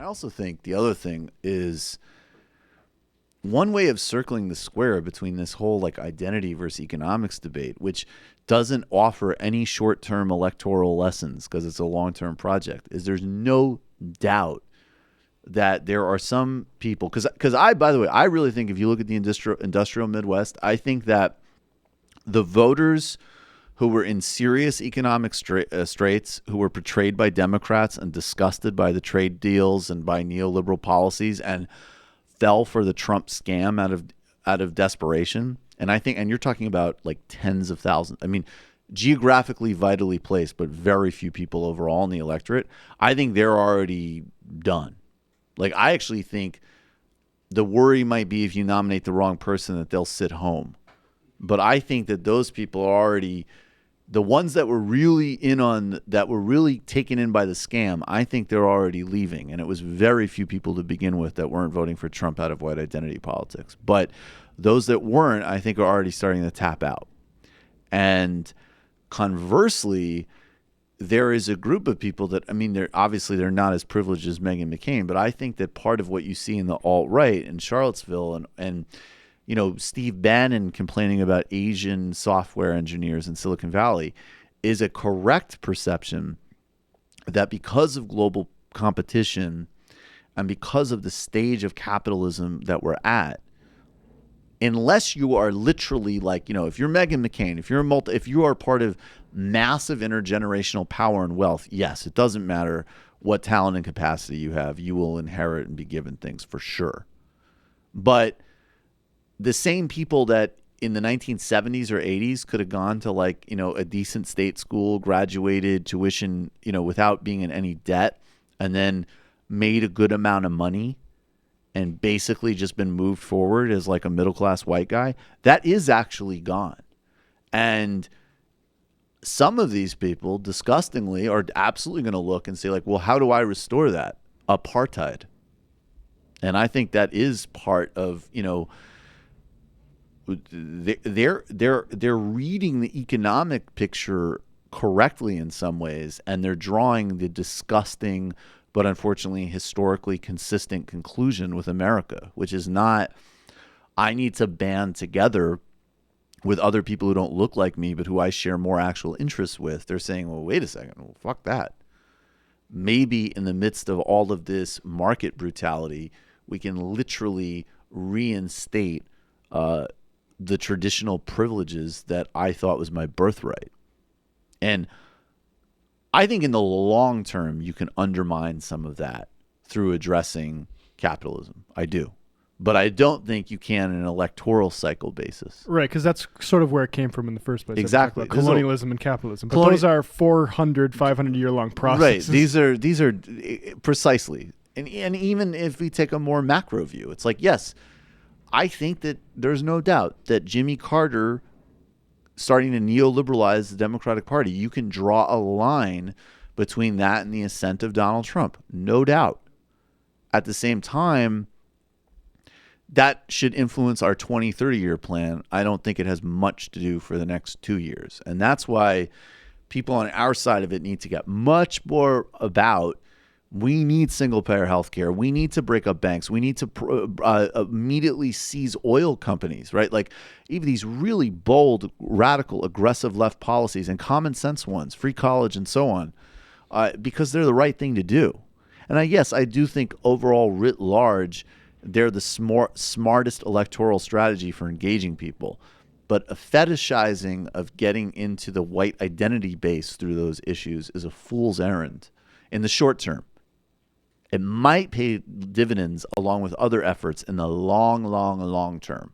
also think the other thing is one way of circling the square between this whole like identity versus economics debate, which doesn't offer any short-term electoral lessons because it's a long-term project, is there's no doubt that there are some people, because by the way, I really think if you look at the industrial Midwest, I think that the voters who were in serious economic straits, who were portrayed by Democrats and disgusted by the trade deals and by neoliberal policies and fell for the Trump scam out of desperation. And I think, and you're talking about like tens of thousands. I mean, geographically vitally placed, but very few people overall in the electorate. I think they're already done. Like, I actually think the worry might be if you nominate the wrong person that they'll sit home. But I think that those people are already, the ones that were really that were really taken in by the scam, I think they're already leaving. And it was very few people to begin with that weren't voting for Trump out of white identity politics. But those that weren't, I think, are already starting to tap out. And conversely, there is a group of people that, I mean, they're not as privileged as Meghan McCain, but I think that part of what you see in the alt-right in Charlottesville and you know, Steve Bannon complaining about Asian software engineers in Silicon Valley is a correct perception that because of global competition and because of the stage of capitalism that we're at, unless you are literally like, you know, if you're Meghan McCain, if you are part of massive intergenerational power and wealth, yes, it doesn't matter what talent and capacity you have, you will inherit and be given things for sure. But the same people that in the 1970s or 80s could have gone to like, you know, a decent state school, graduated, tuition, you know, without being in any debt, and then made a good amount of money and basically just been moved forward as like a middle-class white guy, that is actually gone. And some of these people, disgustingly, are absolutely going to look and say like, well, how do I restore that? Apartheid. And I think that is part of, you know, they're reading the economic picture correctly in some ways, and they're drawing the disgusting but unfortunately historically consistent conclusion with America, which is not, I need to band together with other people who don't look like me but who I share more actual interests with. They're saying, well, wait a second, well, fuck that. Maybe in the midst of all of this market brutality, we can literally reinstate the traditional privileges that I thought was my birthright. And I think in the long term, you can undermine some of that through addressing capitalism. I do. But I don't think you can in an electoral cycle basis. Right, because that's sort of where it came from in the first place. Exactly. Colonialism and capitalism. But those are 400, 500-year-long processes. Right. These are precisely. And even if we take a more macro view, it's like, yes, I think that there's no doubt that Jimmy Carter starting to neoliberalize the Democratic Party, you can draw a line between that and the ascent of Donald Trump. No doubt. At the same time, that should influence our 20, 30-year plan. I don't think it has much to do for the next 2 years. And that's why people on our side of it need to get much more about, we need single-payer health care. We need to break up banks. We need to immediately seize oil companies, right? Like even these really bold, radical, aggressive left policies and common sense ones, free college and so on, because they're the right thing to do. And yes, I do think overall, writ large, they're the smartest electoral strategy for engaging people. But a fetishizing of getting into the white identity base through those issues is a fool's errand in the short term. It might pay dividends along with other efforts in the long term.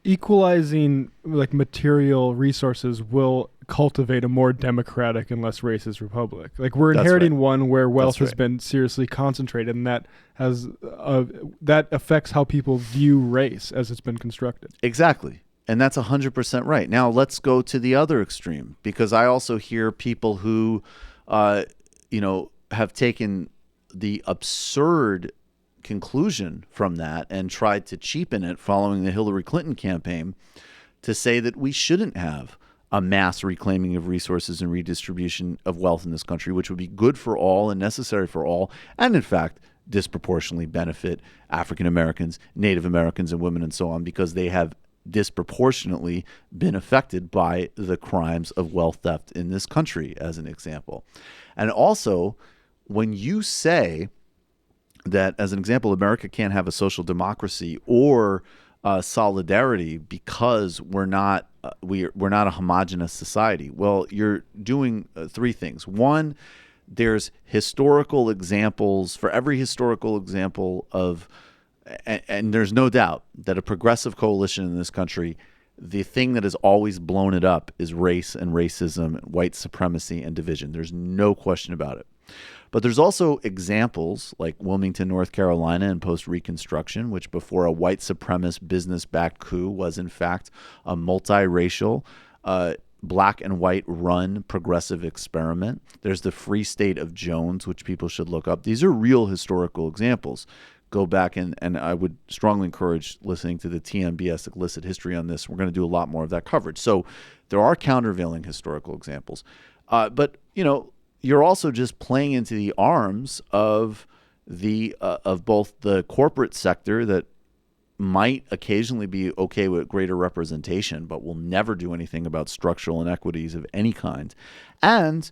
Equalizing like material resources will cultivate a more democratic and less racist republic. Like we're inheriting one where wealth has been seriously concentrated, and that has that affects how people view race as it's been constructed. Exactly. And that's 100% right. Now let's go to the other extreme, because I also hear people who, have taken the absurd conclusion from that and tried to cheapen it following the Hillary Clinton campaign to say that we shouldn't have a mass reclaiming of resources and redistribution of wealth in this country, which would be good for all and necessary for all, and in fact, disproportionately benefit African Americans, Native Americans, and women, and so on, because they have disproportionately been affected by the crimes of wealth theft in this country, as an example. And also, when you say that, as an example, America can't have a social democracy or solidarity because we're not a homogenous society. Well, you're doing three things. One, there's historical examples for every historical example of, and there's no doubt that a progressive coalition in this country, the thing that has always blown it up is race and racism, white supremacy and division. There's no question about it. But there's also examples like Wilmington, North Carolina, and post-Reconstruction, which before a white supremacist business-backed coup was in fact a multiracial, black and white run progressive experiment. There's the Free State of Jones, which people should look up. These are real historical examples. Go back and I would strongly encourage listening to the TMBS Illicit History on this. We're going to do a lot more of that coverage. So there are countervailing historical examples. But, you're also just playing into the arms of of both the corporate sector that might occasionally be okay with greater representation, but will never do anything about structural inequities of any kind, and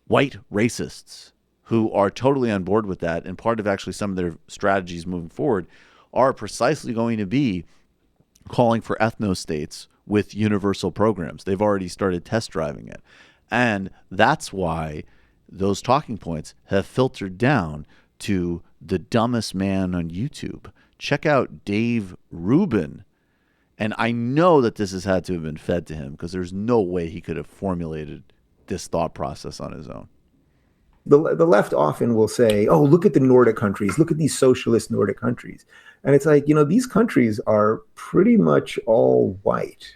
white racists who are totally on board with that. And part of actually some of their strategies moving forward are precisely going to be calling for ethno-states with universal programs. They've already started test driving it. And that's why those talking points have filtered down to the dumbest man on YouTube. Check out Dave Rubin. And I know that this has had to have been fed to him, because there's no way he could have formulated this thought process on his own. The left often will say, oh, look at the Nordic countries. Look at these socialist Nordic countries. And it's like, these countries are pretty much all white.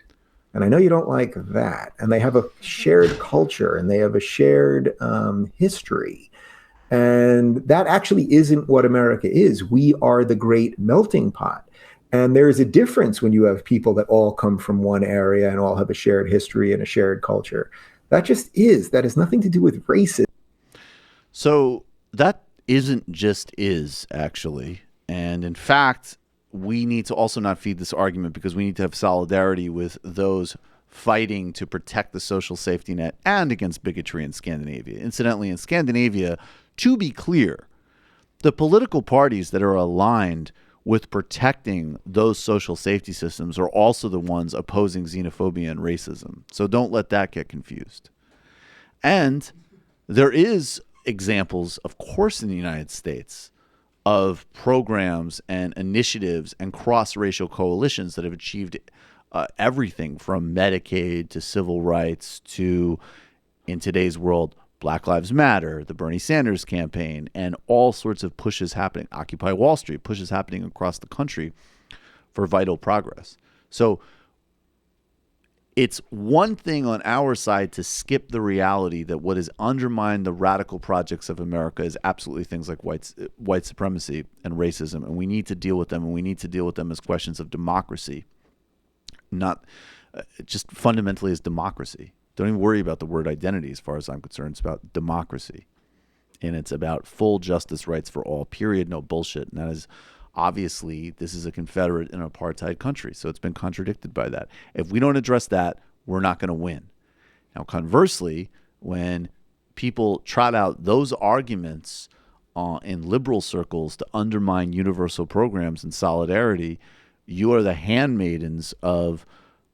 And I know you don't like that. And they have a shared culture and they have a shared history. And that actually isn't what America is. We are the great melting pot. And there's a difference when you have people that all come from one area and all have a shared history and a shared culture. That has nothing to do with racism. So that isn't just is, actually. And in fact, we need to also not feed this argument, because we need to have solidarity with those fighting to protect the social safety net and against bigotry in Scandinavia. Incidentally, in Scandinavia, to be clear, the political parties that are aligned with protecting those social safety systems are also the ones opposing xenophobia and racism. So don't let that get confused. And there is examples, of course, in the United States of programs and initiatives and cross-racial coalitions that have achieved everything from Medicaid to civil rights to, in today's world, Black Lives Matter, the Bernie Sanders campaign, and all sorts of pushes happening, Occupy Wall Street, pushes happening across the country for vital progress. So it's one thing on our side to skip the reality that what has undermined the radical projects of America is absolutely things like white supremacy and racism, and we need to deal with them, and we need to deal with them as questions of democracy, not just fundamentally as democracy. Don't even worry about the word identity as far as I'm concerned. It's about democracy, and it's about full justice rights for all, period, no bullshit. And that is obviously, this is a Confederate and apartheid country, so it's been contradicted by that. If we don't address that, we're not going to win. Now, conversely, when people trot out those arguments in liberal circles to undermine universal programs and solidarity, you are the handmaidens of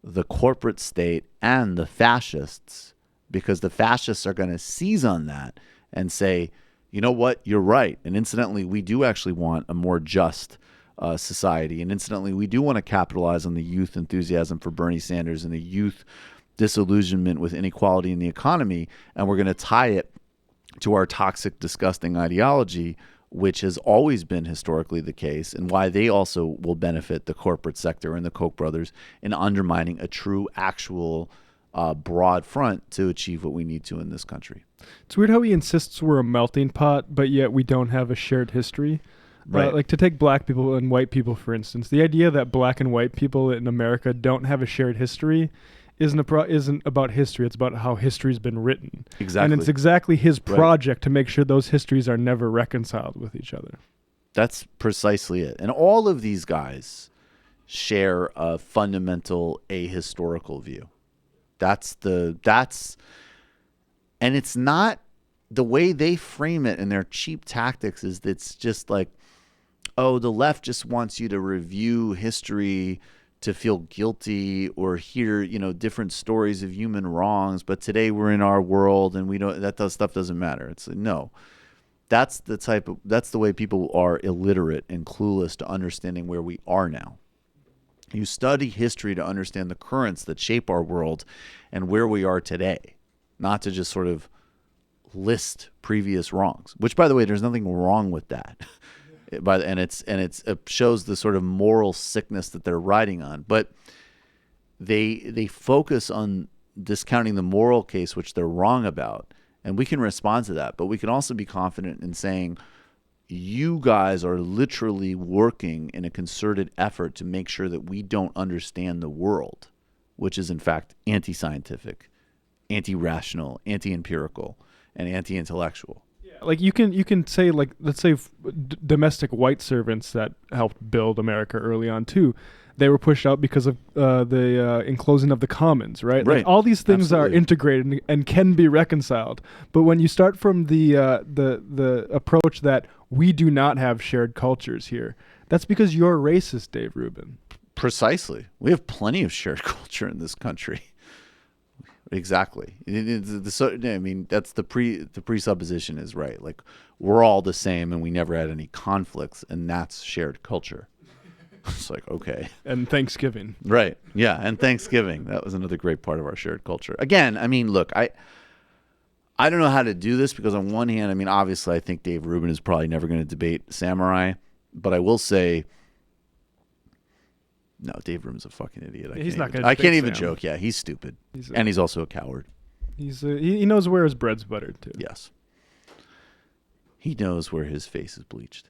the corporate state and the fascists, because the fascists are going to seize on that and say, you know what, you're right. And incidentally, we do actually want a more just society. And incidentally, we do want to capitalize on the youth enthusiasm for Bernie Sanders and the youth disillusionment with inequality in the economy. And we're going to tie it to our toxic, disgusting ideology, which has always been historically the case, and why they also will benefit the corporate sector and the Koch brothers in undermining a true, actual broad front to achieve what we need to in this country. It's weird how he insists we're a melting pot, but yet we don't have a shared history. Right. Like to take black people and white people, for instance, the idea that black and white people in America don't have a shared history isn't about history. It's about how history's been written. Exactly. And it's exactly his project to make sure those histories are never reconciled with each other. That's precisely it. And all of these guys share a fundamental ahistorical view. And it's not the way they frame it in their cheap tactics is that it's just like, oh, the left just wants you to review history to feel guilty or hear, different stories of human wrongs. But today we're in our world and stuff doesn't matter. It's like, no, that's the way people are illiterate and clueless to understanding where we are now. You study history to understand the currents that shape our world and where we are today, not to just sort of list previous wrongs, which, by the way, there's nothing wrong with that. It shows the sort of moral sickness that they're riding on. But they focus on discounting the moral case, which they're wrong about. And we can respond to that. But we can also be confident in saying, you guys are literally working in a concerted effort to make sure that we don't understand the world, which is in fact anti-scientific, anti-rational, anti-empirical, and anti-intellectual. Like you can say, like, let's say domestic white servants that helped build America early on too, they were pushed out because of the enclosing of the commons, right? Right. Like, all these things Absolutely. are integrated and can be reconciled. But when you start from the approach that we do not have shared cultures here, that's because you're racist, Dave Rubin. Precisely. We have plenty of shared culture in this country. Exactly. That's the presupposition is right. Like, we're all the same and we never had any conflicts, and that's shared culture. It's like, okay. And Thanksgiving. Right. Yeah. And Thanksgiving. That was another great part of our shared culture. Again, look, I don't know how to do this because on one hand, obviously I think Dave Rubin is probably never going to debate Samurai, but I will say, no, Dave Rubin's a fucking idiot. I can't even joke. Yeah, he's stupid. And he's also a coward. He knows where his bread's buttered too. Yes. He knows where his face is bleached.